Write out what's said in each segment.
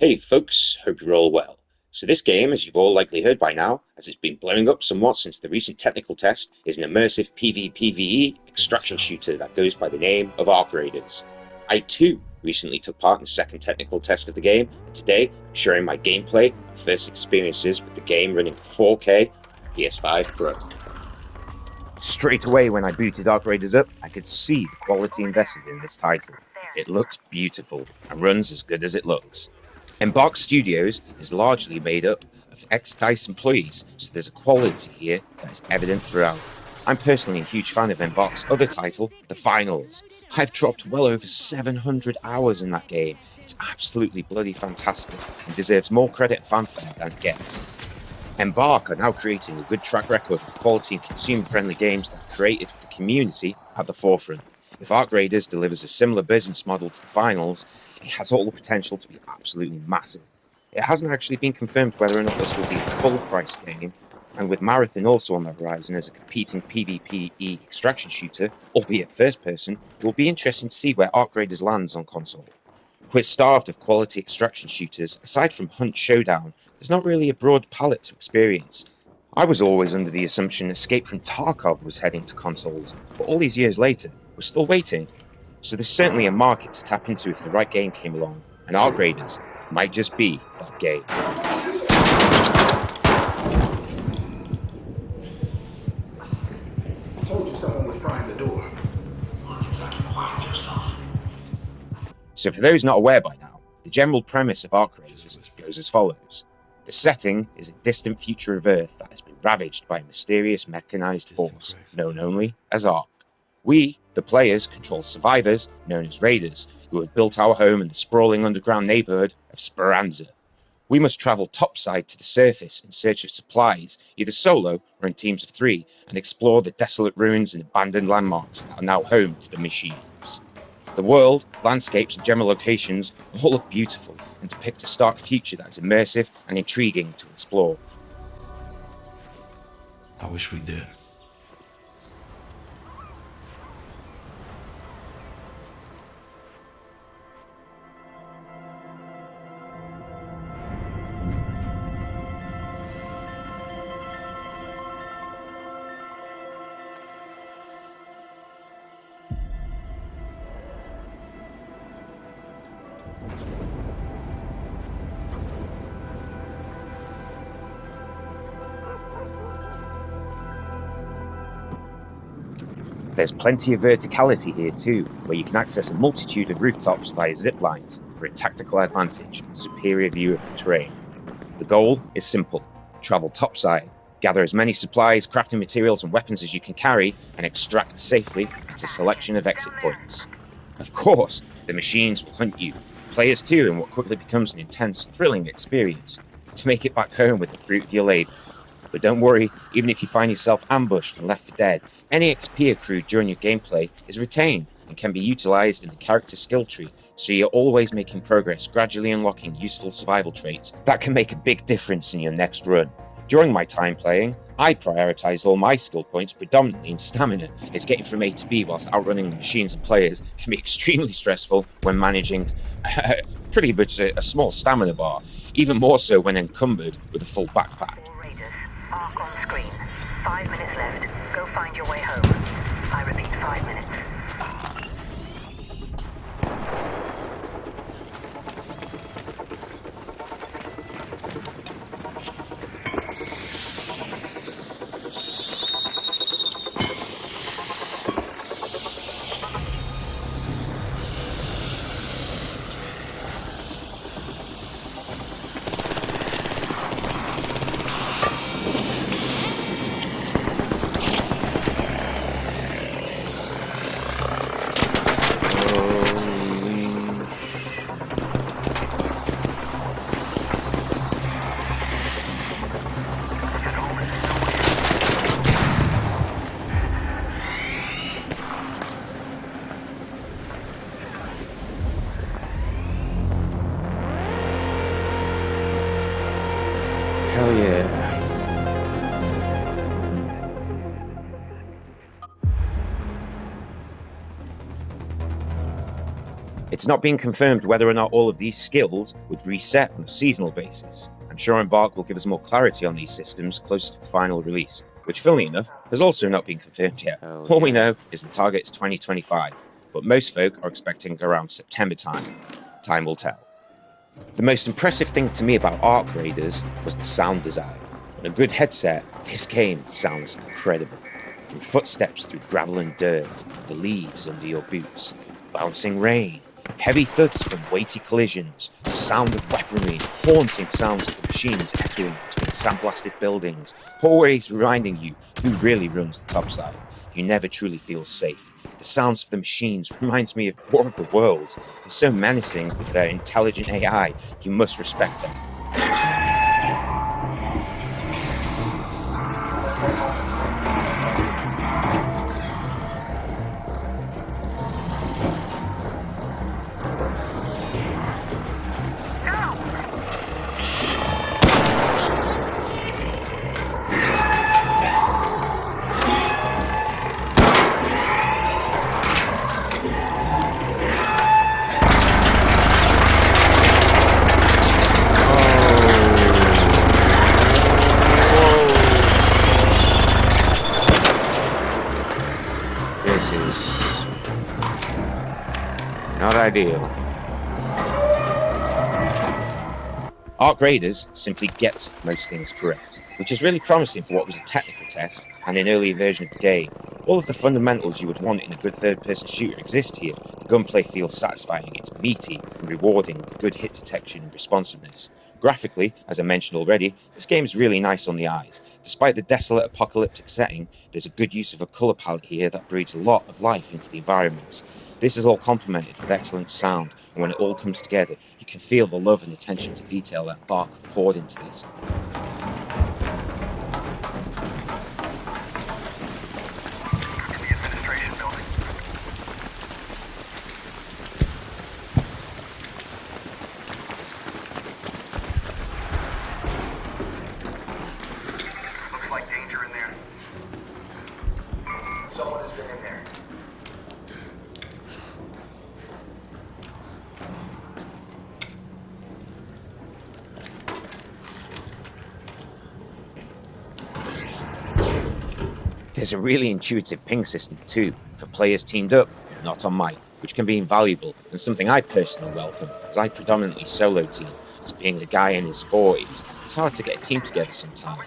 Hey folks, hope you're all well. So this game, as you've all likely heard by now, as it's been blowing up somewhat since the recent technical test, is an immersive PvPvE extraction shooter that goes by the name of Arc Raiders. I too recently took part in the second technical test of the game, and today I'm sharing my gameplay and first experiences with the game running 4K PS5 Pro. Straight away when I booted Arc Raiders up, I could see the quality invested in this title. It looks beautiful and runs as good as it looks. Embark Studios is largely made up of ex-DICE employees, so there's a quality here that is evident throughout. I'm personally a huge fan of Embark's other title, The Finals. I've dropped well over 700 hours in that game. It's absolutely bloody fantastic and deserves more credit and fanfare than it gets. Embark are now creating a good track record of quality and consumer-friendly games that are created with the community at the forefront. If Arc Raiders delivers a similar business model to The Finals, it has all the potential to be absolutely massive. It hasn't actually been confirmed whether or not this will be a full-price game, and with Marathon also on the horizon as a competing PvPe extraction shooter, albeit first-person, it will be interesting to see where Arc Raiders lands on console. We're starved of quality extraction shooters. Aside from Hunt Showdown, there's not really a broad palette to experience. I was always under the assumption Escape from Tarkov was heading to consoles, but all these years later, we're still waiting. So there's certainly a market to tap into if the right game came along, and Arc Raiders might just be that game. I told you someone was prying the door. So for those not aware by now, the general premise of Arc Raiders goes as follows. The setting is a distant future of Earth that has been ravaged by a mysterious mechanized force, known only as Arc. We, the players, control survivors, known as Raiders, who have built our home in the sprawling underground neighborhood of Speranza. We must travel topside to the surface in search of supplies, either solo or in teams of 3, and explore the desolate ruins and abandoned landmarks that are now home to the machines. The world, landscapes, and general locations all look beautiful and depict a stark future that is immersive and intriguing to explore. I wish we did. There's plenty of verticality here too, where you can access a multitude of rooftops via zip lines for a tactical advantage and superior view of the terrain. The goal is simple: travel topside, gather as many supplies, crafting materials and weapons as you can carry, and extract safely at a selection of exit points. Of course, the machines will hunt you, players too, in what quickly becomes an intense, thrilling experience to make it back home with the fruit of your labor. But don't worry, even if you find yourself ambushed and left for dead, any XP accrued during your gameplay is retained and can be utilized in the character skill tree, so you're always making progress, gradually unlocking useful survival traits that can make a big difference in your next run. During my time playing, I prioritized all my skill points predominantly in stamina, as getting from A to B whilst outrunning the machines and players can be extremely stressful when managing pretty much a small stamina bar, even more so when encumbered with a full backpack. Arc on screen. 5 minutes left. Go find your way home. I repeat, 5 minutes. It's not being confirmed whether or not all of these skills would reset on a seasonal basis. I'm sure Embark will give us more clarity on these systems closer to the final release, which, funnily enough, has also not been confirmed yet. All we know is the target is 2025, but most folk are expecting around September time. Time will tell. The most impressive thing to me about Arc Raiders was the sound design. On a good headset, this game sounds incredible. From footsteps through gravel and dirt, the leaves under your boots, bouncing rain, heavy thuds from weighty collisions, the sound of weaponry, haunting sounds of the machines echoing between sandblasted buildings, always reminding you who really runs the topside. You never truly feel safe. The sounds of the machines reminds me of War of the Worlds. They're so menacing with their intelligent AI, you must respect them. Not ideal. Arc Raiders simply gets most things correct, which is really promising for what was a technical test and an earlier version of the game. All of the fundamentals you would want in a good third-person shooter exist here. The gunplay feels satisfying, it's meaty and rewarding with good hit detection and responsiveness. Graphically, as I mentioned already, this game is really nice on the eyes. Despite the desolate apocalyptic setting, there's a good use of a colour palette here that breathes a lot of life into the environments. This is all complemented with excellent sound, and when it all comes together, you can feel the love and attention to detail that Bark have poured into this. Looks like danger in there. Someone has been in there. There's a really intuitive ping system too, for players teamed up, not on mic, which can be invaluable and something I personally welcome, as I predominantly solo team. As being a guy in his 40s, it's hard to get a team together sometimes.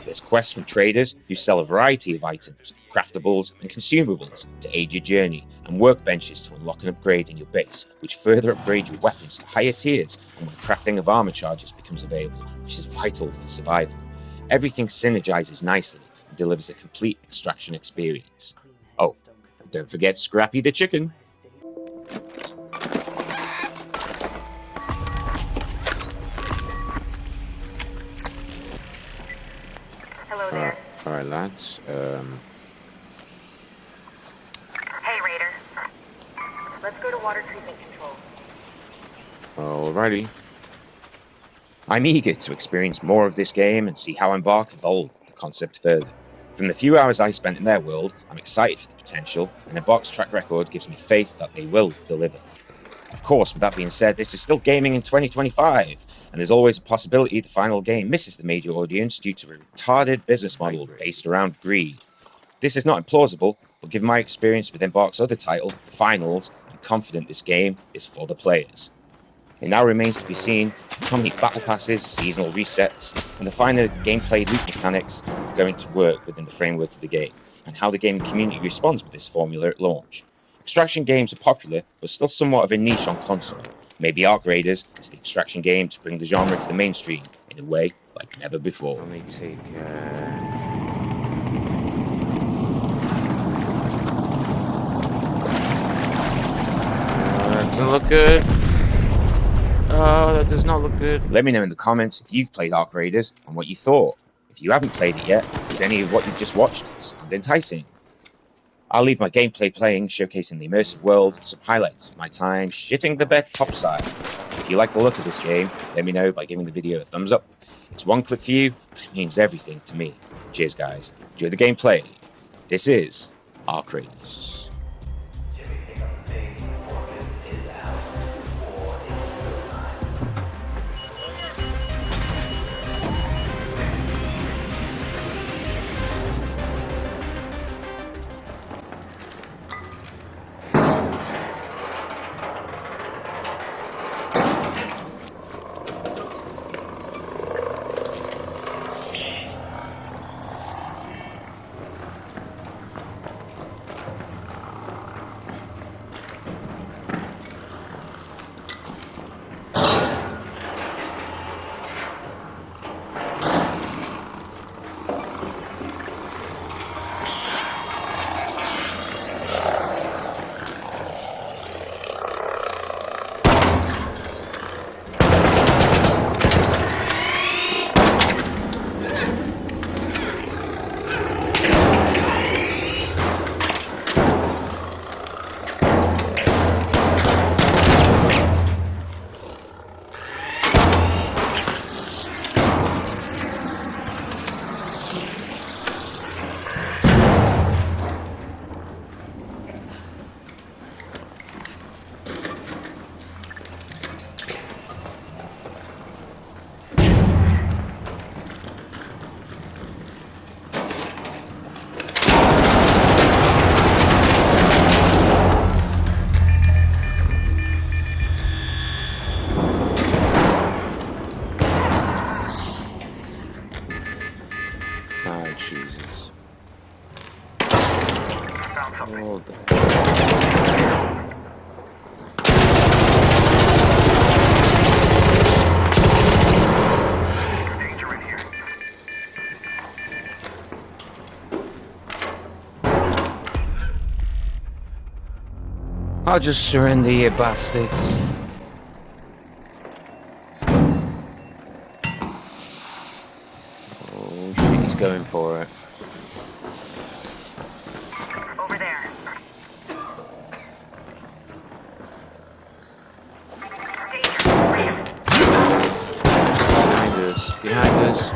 There's quests from traders who sell a variety of items, craftables and consumables to aid your journey, and workbenches to unlock and upgrade in your base, which further upgrade your weapons to higher tiers, and when crafting of armor charges becomes available, which is vital for survival. Everything synergizes nicely and delivers a complete extraction experience. Oh, and don't forget Scrappy the chicken. Hello there. Alright, lads. Hey, Raider. Let's go to water treatment control. Alrighty. I'm eager to experience more of this game and see how Embark evolve the concept further. From the few hours I spent in their world, I'm excited for the potential, and Embark's track record gives me faith that they will deliver. Of course, with that being said, this is still gaming in 2025, and there's always a possibility the final game misses the major audience due to a retarded business model based around greed. This is not implausible, but given my experience with Embark's other title, The Finals, I'm confident this game is for the players. It now remains to be seen how many battle passes, seasonal resets, and the finer gameplay loop mechanics are going to work within the framework of the game, and how the gaming community responds with this formula at launch. Extraction games are popular, but still somewhat of a niche on console. Maybe Arc Raiders is the extraction game to bring the genre to the mainstream, in a way like never before. Let me take, that doesn't look good. Oh, that does not look good. Let me know in the comments if you've played Arc Raiders and what you thought. If you haven't played it yet, does any of what you've just watched sound enticing? I'll leave my gameplay playing, showcasing the immersive world and some highlights of my time shitting the bed topside. If you like the look of this game, let me know by giving the video a thumbs up. It's one click for you, but it means everything to me. Cheers guys, enjoy the gameplay. This is Arc Raiders. I'll just surrender, you bastards. Oh shit, he's going for it. Over there. Danger. Behind us. Behind us.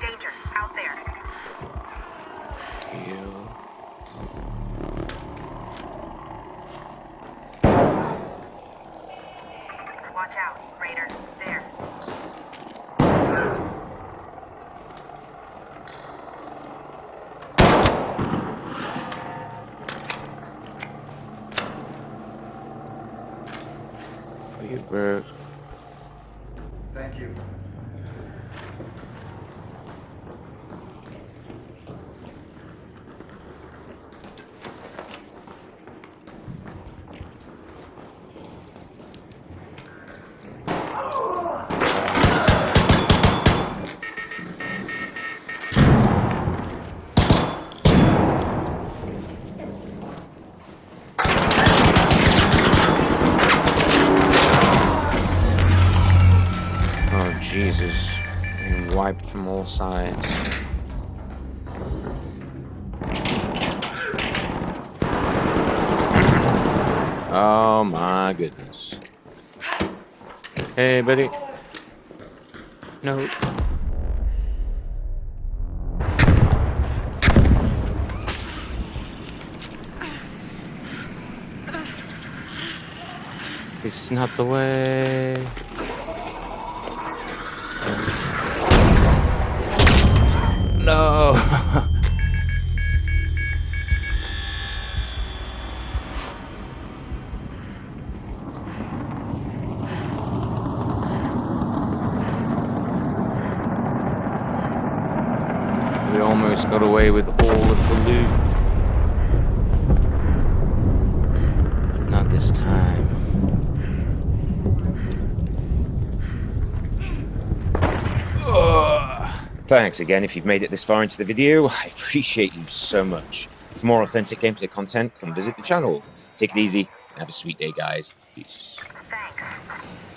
Danger. Out there. Heal. Watch out, Raider. There. Oh, you broke. Thank you. Oh, Jesus. Being wiped from all sides. Oh my goodness. Hey, buddy. No. This is not the way. No. We almost got away with all of the loot. But not this time. Thanks again if you've made it this far into the video. I appreciate you so much. For more authentic gameplay content, come visit the channel. Take it easy and have a sweet day, guys. Peace. Thanks.